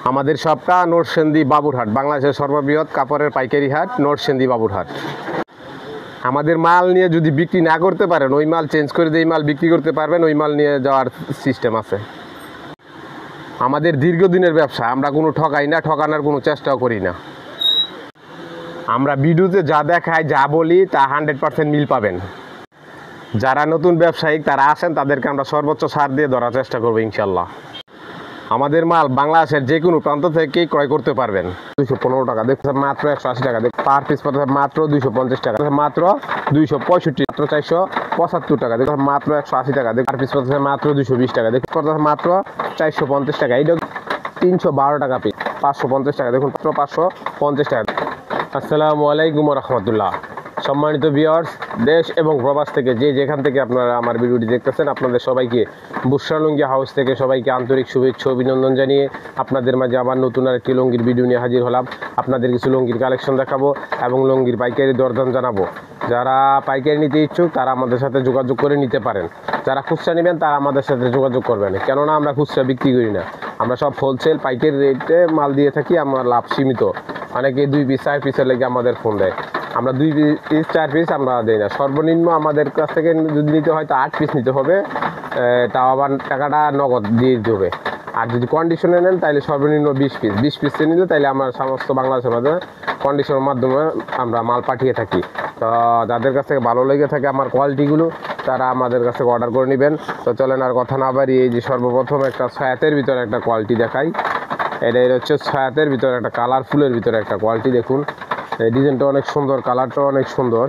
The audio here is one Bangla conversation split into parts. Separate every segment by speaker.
Speaker 1: আমাদের শপটা নরসিংদী বাবুরহাট, বাংলাদেশের সর্ববৃহৎ কাপড়ের পাইকারি হাট নরসিংদী বাবুরহাট। আমাদের মাল নিয়ে যদি বিক্রি না করতে পারেন, ওই মাল চেঞ্জ করে দিয়ে মাল বিক্রি করতে পারবেন, ওই মাল নিয়ে যাওয়ার সিস্টেম আছে। আমাদের দীর্ঘদিনের ব্যবসা, আমরা কোনো ঠকাই না, ঠকানোর কোনো চেষ্টাও করি না। আমরা ভিডিওতে যা দেখাই, যা বলি তা 100% মিল পাবেন। যারা নতুন ব্যবসায়ী তারা আসেন, তাদেরকে আমরা সর্বোচ্চ ছাড় দিয়ে ধরার চেষ্টা করবো ইনশাল্লাহ। আমাদের মাল বাংলাদেশের যে কোনো প্রান্ত থেকেই ক্রয় করতে পারবেন। 215 টাকা দেখছেন, মাত্র 180 টাকা পার পিস পড়তেছে, মাত্র 250 টাকা, মাত্র 265, মাত্র 475 টাকা দেখুন, মাত্র 180 টাকা পার পিস পড়তেছে, মাত্র 220 টাকা দেখুন, পড়তেছে মাত্র 450 টাকা। এইটা 312 টাকা পিস, 550 টাকা দেখুন, মাত্র 550 টাকা। আসসালামু আলাইকুম রহমতুল্লাহ। সম্মানিত ভিউয়ার্স, দেশ এবং প্রবাস থেকে যে যেখান থেকে আপনারা আমার ভিডিওটি দেখতেছেন, আপনাদের সবাইকে বুশরা লুঙ্গি হাউস থেকে সবাইকে আন্তরিক শুভেচ্ছা অভিনন্দন জানিয়ে আপনাদের মাঝে আবার নতুন আরেকটি লুঙ্গির ভিডিও নিয়ে হাজির হলাম। আপনাদের কিছু লুঙ্গির কালেকশন দেখাবো এবং লুঙ্গির পাইকারি দরদাম জানাবো। যারা পাইকারি নিতে ইচ্ছুক তারা আমাদের সাথে যোগাযোগ করে নিতে পারেন। যারা খুচরা নেবেন তারা আমাদের সাথে যোগাযোগ করবেন, কেননা আমরা খুচরা বিক্রি করি না, আমরা সব হোলসেল পাইকারি রেটে মাল দিয়ে থাকি। আমার লাভ সীমিত। অনেকে 2 পিস 4 পিসের লেগে আমাদের ফোন দেয়, আমরা 2 পিস 4 পিস আমরা দিই না। সর্বনিম্ন আমাদের কাছ থেকে যদি নিতে হয় তো 8 পিস নিতে হবে, তাও আবার টাকাটা নগদ দিয়ে দিতে হবে। আর যদি কন্ডিশনে নেন তাহলে সর্বনিম্ন 20 পিস নিলে তাইলে আমরা সমস্ত বাংলাদেশের মাধ্যমে কন্ডিশনের মাধ্যমে আমরা মাল পাঠিয়ে থাকি। তো যাদের কাছ থেকে ভালো লেগে থাকে আমার কোয়ালিটিগুলো, তারা আমাদের কাছ থেকে অর্ডার করে নেবেন। তো চলেন আর কথা না বাড়িয়ে এই যে সর্বপ্রথম একটা ছায়াতের ভিতরে একটা কোয়ালিটি দেখাই। এটা হচ্ছে ছায়াতের ভিতরে একটা কালারফুলের ভিতরে একটা কোয়ালিটি। দেখুন এই ডিজাইনটা অনেক সুন্দর, কালারটা অনেক সুন্দর।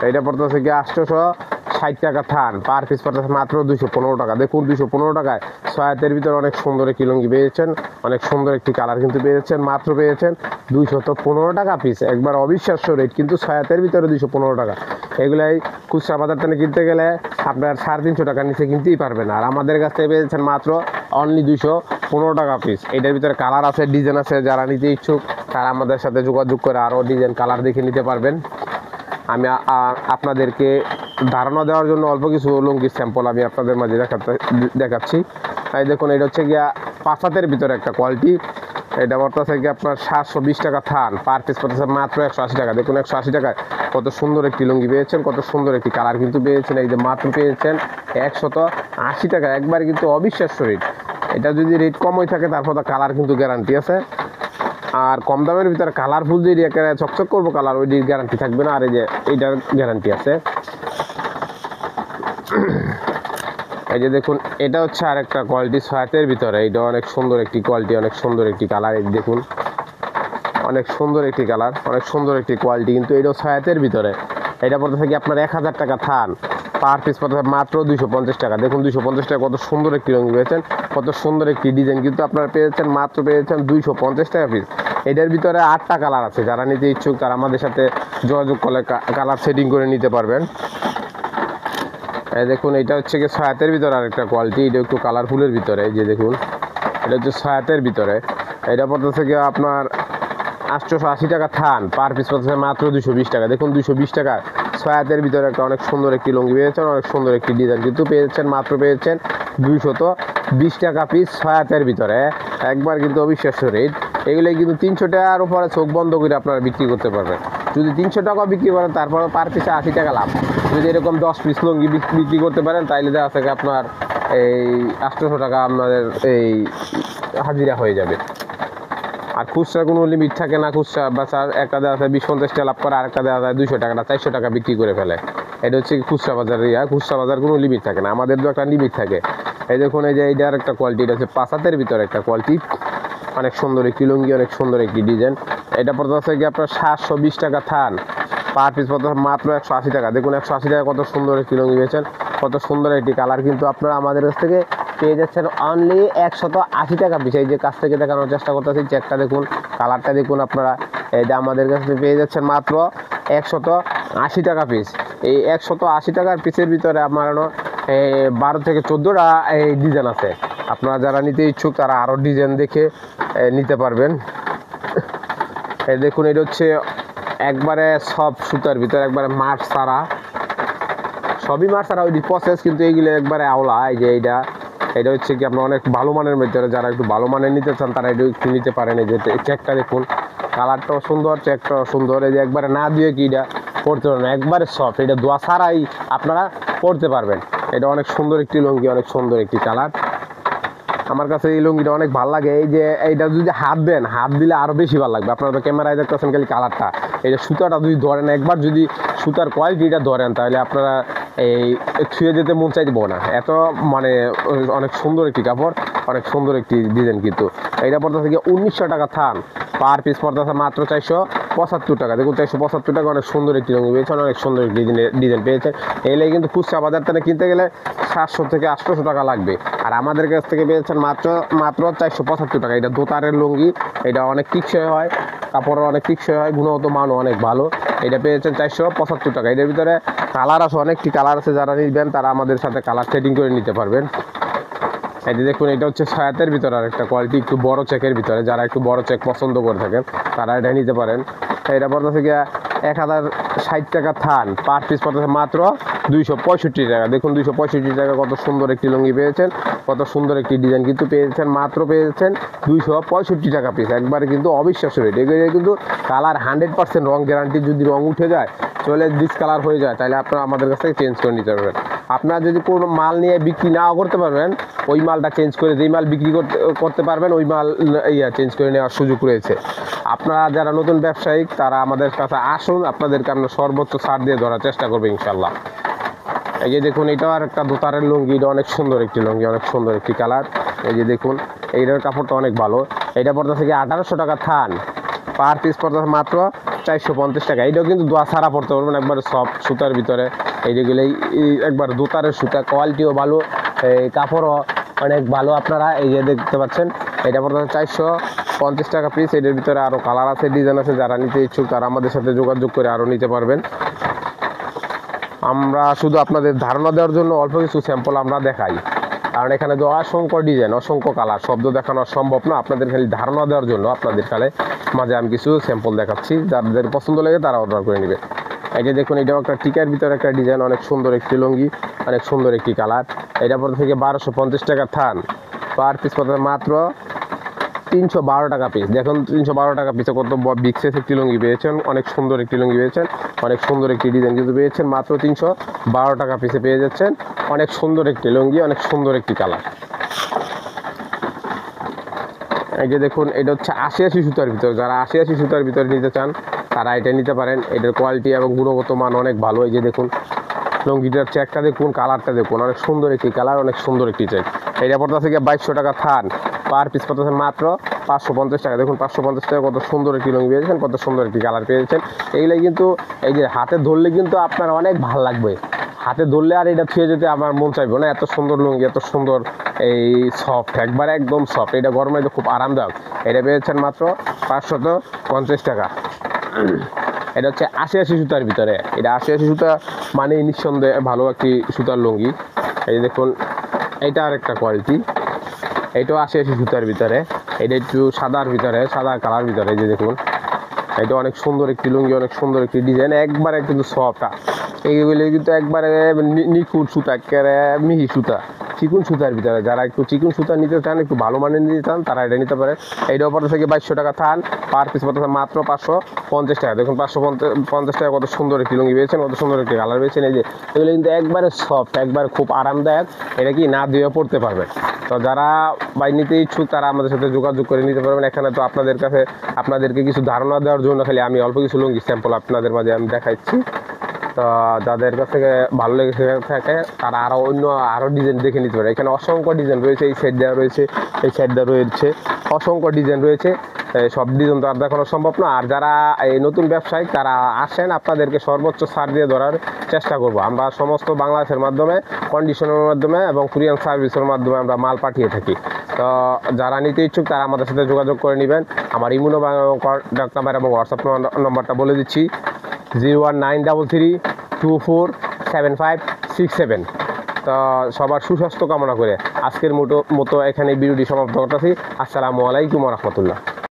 Speaker 1: এটা পড়তেছে কি 860 টাকা থান, পার পিস পড়তেছে মাত্র 215 টাকা। দেখুন 215 টাকায় ছায়াতের ভিতরে অনেক সুন্দর একটি লুঙ্গি পেয়েছেন, অনেক সুন্দর একটি কালার কিন্তু পেয়েছেন, মাত্র পেয়েছেন 215 টাকা পিস। একবার অবিশ্বাস্য রেট, কিন্তু ছায়াতের ভিতরে 215 টাকা। এগুলাই খুচরা বাজার থেকে কিনতে গেলে আপনার 350 টাকার নিচে কিনতেই পারবেন না। আর আমাদের কাছ থেকে পেয়েছেন মাত্র অনলি 215 টাকা পিস। এটার ভিতরে কালার আছে, ডিজাইন আছে। যারা নিতে ইচ্ছুক তারা আমাদের সাথে যোগাযোগ করে আরও ডিজাইন কালার দেখে নিতে পারবেন। আমি আপনাদেরকে ধারণা দেওয়ার জন্য অল্প কিছু লুঙ্গির স্যাম্পল আমি আপনাদের মাঝে দেখাচ্ছি। এই দেখুন, এটা হচ্ছে গিয়া 5 হাতের ভিতরে একটা কোয়ালিটি। এটা পড়তেছে গিয়ে আপনার 720 টাকা থান, পার পিস পড়তেছে মাত্র 180 টাকা। দেখুন 180 টাকায় কত সুন্দর একটি লুঙ্গি পেয়েছেন, কত সুন্দর একটি কালার কিন্তু পেয়েছেন। এই যে মাত্র পেয়েছেন 180 টাকা, একবার কিন্তু অবিশ্বাস্য রেট। এটা যদি রেট কম হয়ে থাকে তারপর তো কালার কিন্তু গ্যারান্টি আছে। আর কম দামের ভিতরে কালারফুল যদি একেবারে চকচক করবো কালার, ওইটির গ্যারান্টি থাকবে না। আর এই যে এইটার গ্যারান্টি আছে। এই যে দেখুন, এটা হচ্ছে আর একটা কোয়ালিটি ছায়াতের ভিতরে। এটা অনেক সুন্দর একটি কোয়ালিটি, অনেক সুন্দর একটি কালার। এই দেখুন অনেক সুন্দর একটি কালার, অনেক সুন্দর একটি কোয়ালিটি, কিন্তু এটাও ছায়াতের ভিতরে। এটা পড়তে থাকি আপনার 1000 টাকা থান, পার পিস পড়তে মাত্র 250 টাকা। দেখুন 250 টাকা কত সুন্দর একটি রঙ পেয়েছেন, কত সুন্দর একটি ডিজাইন কিন্তু আপনারা পেয়েছেন, মাত্র পেয়েছেন 250 টাকা পিস। এটার ভিতরে 8টা কালার আছে। যারা নিতে ইচ্ছুক তারা আমাদের সাথে যোগাযোগ করলে কালার সেটিং করে নিতে পারবেন। দেখুন এটা হচ্ছে কি ছায়াতের ভিতরে আরেকটা কোয়ালিটি। এটা একটু কালারফুলের ভিতরে। এই যে দেখুন এটা হচ্ছে ছায়াতের ভিতরে। এটা পড়তেছে কি আপনার 880 টাকা থান, পার পিস পড়তেছে মাত্র 220 টাকা। দেখুন 220 টাকা ছায়াতের ভিতরে একটা অনেক সুন্দর একটি লুঙ্গি পেয়েছেন, অনেক সুন্দর একটি ডিজাইন কিন্তু পেয়েছেন, মাত্র পেয়েছেন 220 টাকা পিস ছায়াতের ভিতরে। একবার কিন্তু অবিশ্বাস্য রেট। এগুলো কিন্তু 300 টাকার উপরে চোখ বন্ধ করে আপনারা বিক্রি করতে পারবেন। যদি 300 টাকা বিক্রি করেন তারপরে পার পিসে 80 টাকা লাভ। যদি এরকম 10 পিস লুঙ্গি বিক্রি করতে পারেন তাহলে দেখা থেকে আপনার এই 800 টাকা আপনাদের এই হাজিরা হয়ে যাবে। আর খুচরা কোনো লিমিট থাকে না। খুচরা বাজার একটা দেওয়া যায় 20-50 টাকা লাভ করে, আরেকটা দেওয়া যায় 200 টাকা 400 টাকা বিক্রি করে ফেলে। এটা হচ্ছে খুচরা বাজার। খুচরা বাজার কোনো লিমিট থাকে না, আমাদের তো একটা লিমিট থাকে। এই দেখুন এই যে এইটার একটা কোয়ালিটি, এটা হচ্ছে 5 হাতের ভিতরে একটা কোয়ালিটি, অনেক সুন্দর একটি লুঙ্গি, অনেক সুন্দর একটি ডিজাইন। এটা পড়তে গিয়ে আপনার 720 টাকা থান, পার পিস পড়তে মাত্র 180 টাকা। দেখুন 180 টাকা কত সুন্দর একটি লুঙ্গি পেয়েছেন, কত সুন্দর একটি কালার কিন্তু আপনারা আমাদের কাছ থেকে পেয়ে যাচ্ছেন অনলি 180 টাকা পিস। এই যে কাছ থেকে দেখানোর চেষ্টা করতেছি, চেকটা দেখুন, কালারটা দেখুন আপনারা। এই যে আমাদের কাছ থেকে পেয়ে যাচ্ছেন মাত্র 180 টাকা পিস। এই 180 টাকার পিসের ভিতরে আমার 12 থেকে 14টা এই ডিজাইন আছে। আপনারা যারা নিতে ইচ্ছুক তারা আরও ডিজাইন দেখে নিতে পারবেন। এই দেখুন এটা হচ্ছে একবারে সব সুতার ভিতরে, একবারে মাছ ছাড়া, সবই মাছ ছাড়া ওই প্রসেস, কিন্তু এইগুলো একবারে আওলা। এই যে এইটা এটা হচ্ছে কি আপনার অনেক ভালো মানের ভিতরে, যারা একটু ভালো মানের নিতে চান তারা এটা একটু নিতে পারেন। এই যে চেকটা দেখুন, কালারটাও সুন্দর, চেকটাও সুন্দর। এই যে একবারে না দিয়ে কি এটা পরতে পারবেন, একবারে সফট, এটা ধোয়া ছাড়াই আপনারা পরতে পারবেন। এটা অনেক সুন্দর একটি লুঙ্গি, অনেক সুন্দর একটি কালার। আমার কাছে এই লুঙ্গিটা অনেক ভালো লাগে। এই যে এইটা যদি হাত দেন, হাত দিলে আরও বেশি ভালো লাগবে। আপনারা তো ক্যামেরায় দেখতেছেন খালি কালারটা, এই যে সুতাটা যদি ধরেন, একবার যদি সুতার কোয়ালিটিটা ধরেন তাহলে আপনারা এই ছুঁয়ে যেতে মন চাইব না, এত মানে অনেক সুন্দর একটি কাপড়, অনেক সুন্দর একটি ডিজাইন। কিন্তু এইটা পড়তে থেকে 1900 টাকা থান, পার পিস পড়তেছে মাত্র 475 টাকা। দেখুন 475 টাকা, অনেক সুন্দর একটি লুঙ্গি পেয়েছেন, অনেক সুন্দর একটি ডিজাইন পেয়েছেন। এলে কিন্তু খুচরা বাজার থেকে কিনতে গেলে 700 থেকে 800 টাকা লাগবে, আর আমাদের কাছ থেকে পেয়েছেন মাত্র 475 টাকা। এটা দোতারের লুঙ্গি, এটা অনেক টিকসই হয়, কাপড়ের অনেক টিকসই হয়, গুণগত মানও অনেক ভালো। এটা পেয়েছেন 475 টাকা। এটার ভিতরে কালার আছে, অনেকটি কালার আছে, যারা নিবেন তারা আমাদের সাথে কালার সেটিং করে নিতে পারবেন। এই যে দেখুন, এটা হচ্ছে সায়াতের ভিতরে আর একটা কোয়ালিটি, একটু বড় চেকের ভিতরে, যারা একটু বড় চেক পছন্দ করে থাকেন তারা এটা নিতে পারেন। এটা পড়তেছে গিয়ে 1060 টাকা থান, পার পিস পড়তেছে মাত্র 265 টাকা। দেখুন 265 টাকা, কত সুন্দর একটি লুঙ্গি পেয়েছেন, কত সুন্দর একটি ডিজাইন কিন্তু পেয়েছেন, মাত্র পেয়েছেন 265 টাকা পিস। একবারে কিন্তু অবিশ্বাস্য রেট। এগুলো কিন্তু কালার 100% রং গ্যারান্টি, যদি রং উঠে যায়, চলে ডিসকালার হয়ে যায়, তাহলে আপনারা আমাদের কাছ থেকে চেঞ্জ করে নিতে পারবেন। আপনারা যদি কোনো মাল নিয়ে বিক্রি নাও করতে পারবেন, ওই মালটা চেঞ্জ করে, যেই মাল বিক্রি করতে পারবেন ওই মাল চেঞ্জ করে নেওয়ার সুযোগ রয়েছে। আপনারা যারা নতুন ব্যবসায়িক তারা আমাদের কাছে আসুন, আপনাদেরকে আমরা সর্বোচ্চ ছাড় দিয়ে ধরার চেষ্টা করবো ইনশাল্লাহ। এই যে দেখুন, এটাও আর একটা দোতারের লুঙ্গি, এটা অনেক সুন্দর একটি লুঙ্গি, অনেক সুন্দর একটি কালার। এই যে দেখুন, এইটার কাপড়টা অনেক ভালো। এটা পড়তে থেকে 1800 টাকা থান, পার পিস পড়তে মাত্র 450 টাকা। এইটাও কিন্তু দোয়া ছাড়া পড়তে পারবেন, একবার সফট সুতার ভিতরে। এইগুলোই একবার দোতারের সুতা, কোয়ালিটিও ভালো, এই কাপড়ও অনেক ভালো। আপনারা এই যে দেখতে পাচ্ছেন, এটা পড়তে 450 টাকা পিস। এটার ভিতরে আরও কালার আছে, ডিজাইন আছে, যারা নিতে ইচ্ছুক তারা আমাদের সাথে যোগাযোগ করে আরও নিতে পারবেন। আমরা শুধু আপনাদের ধারণা দেওয়ার জন্য অল্প কিছু স্যাম্পল আমরা দেখাই, কারণ এখানে তো অসংখ্য ডিজাইন, অসংখ্য কালার, শব্দ দেখানো সম্ভব না। আপনাদের খালি ধারণা দেওয়ার জন্য আপনাদের কালে মাঝে আমি কিছু স্যাম্পল দেখাচ্ছি, যাদের পছন্দ লাগে তারা অর্ডার করে নেবে। এই যে দেখুন, এটাও একটা টিকার ভিতরে একটা ডিজাইন, অনেক সুন্দর একটি লুঙ্গি, অনেক সুন্দর একটি কালার। এটা পর থেকে 1250 টাকা থান, পার পিস পড়তে মাত্র 312 টাকা পিস। দেখুন 312 টাকা পিসে কত বিগ সাইজ একটি লুঙ্গি পেয়েছেন, অনেক সুন্দর একটি লুঙ্গি পেয়েছেন, অনেক সুন্দর একটি ডিজাইন কিন্তু পেয়েছেন, মাত্র 312 টাকা পিসে পেয়ে যাচ্ছেন। অনেক সুন্দর একটি লুঙ্গি, অনেক সুন্দর একটি কালার। এই যে দেখুন, এটা হচ্ছে 80 সুতার ভিতরে, যারা 80 সুতার ভিতরে নিতে চান তারা এটা নিতে পারেন। এটার কোয়ালিটি এবং গুণগত মান অনেক ভালো। এই যে দেখুন, লুঙ্গিটার চেকটা দেখুন, কালারটা দেখুন, অনেক সুন্দর একটি কালার, অনেক সুন্দর একটি চেক। এইটা পড়তে থেকে 2200 টাকা থান, পার পিস পড়তেছেন মাত্র 550 টাকা। দেখুন 550 টাকা, কত সুন্দর একটি লুঙ্গি পেয়েছেন, কত সুন্দর একটি কালার পেয়েছেন। এইগুলাই কিন্তু এই যে হাতে ধরলে কিন্তু আপনার অনেক ভালো লাগবে, হাতে ধরলে আর এটা ছুঁয়ে যেতে আমার মন চাইবো না, এত সুন্দর লুঙ্গি, এত সুন্দর এই সফট, একবারে একদম সফট। এটা গরমে খুব আরামদায়ক। এটা পেয়েছেন মাত্র 550 টাকা। এটা হচ্ছে 80 সুতার ভিতরে, এটা 80 সুতা মানে নিঃসন্দেহে ভালো একটি সুতার লুঙ্গি। এই দেখুন, এটা আর একটা কোয়ালিটি, এটাও 80 সুতার ভিতরে, এটা একটু সাদার ভিতরে, সাদা কালার ভিতরে। এই যে দেখুন, এটা অনেক সুন্দর একটি লুঙ্গি, অনেক সুন্দর একটি ডিজাইন, একবারে কিন্তু সফট। এইগুলি কিন্তু একবারে নিখুঁত সুতা, একেবারে মিহি সুতা, চিকুন সুতার ভিতরে। যারা একটু চিকুন সুতা নিতে চান, একটু ভালো মানের নিতে চান, তারা এটা নিতে পারে। এইটাও পড়তে থেকে 2200 টাকা থান, পার পিস পড়তে মাত্র 550 টাকা। দেখুন 550 টাকা, কত সুন্দর একটি লুঙ্গি পেয়েছেন, কত সুন্দর একটি কালার পেয়েছেন। এই যে এগুলো কিন্তু একবারে সফট, একবারে খুব আরামদায়ক, এটা কি না দিয়ে পড়তে পারবেন। তো যারা বাই নিতে ইচ্ছুক তারা আমাদের সাথে যোগাযোগ করে নিতে পারবেন। এখানে তো আপনাদের কাছে আপনাদেরকে কিছু ধারণা দেওয়ার জন্য খালি আমি অল্প কিছু লুঙ্গি স্যাম্পল আপনাদের মাঝে আমি দেখাচ্ছি। তো যাদের কাছ থেকে ভালো লেগে থাকে তারা আরও ডিজাইন দেখে নিতে পারে। এখানে অসংখ্য ডিজাইন রয়েছে, এই সাইড দেওয়া রয়েছে, এই সাইড দেওয়া রয়েছে, অসংখ্য ডিজাইন রয়েছে। সব ডিজাইন তো আর দেখানো সম্ভব না। আর যারা এই নতুন ব্যবসায়িক তারা আসেন, আপনাদেরকে সর্বোচ্চ ছাড় দিয়ে ধরার চেষ্টা করব। আমরা সমস্ত বাংলাদেশের মাধ্যমে, কন্ডিশনের মাধ্যমে এবং কুরিয়ার সার্ভিসের মাধ্যমে আমরা মাল পাঠিয়ে থাকি। তো যারা নিতে ইচ্ছুক তারা আমাদের সাথে যোগাযোগ করে নেবেন। আমার ইমো কন্ট্যাক্ট নাম্বার এবং হোয়াটসঅ্যাপ নম্বরটা বলে দিচ্ছি, 01933247567। তো সবার সুস্বাস্থ্য কামনা করে আজকের মতো এখানে ভিডিওটি সমাপ্ত করতেছি। আসসালামু আলাইকুম ওয়া রাহমাতুল্লাহ।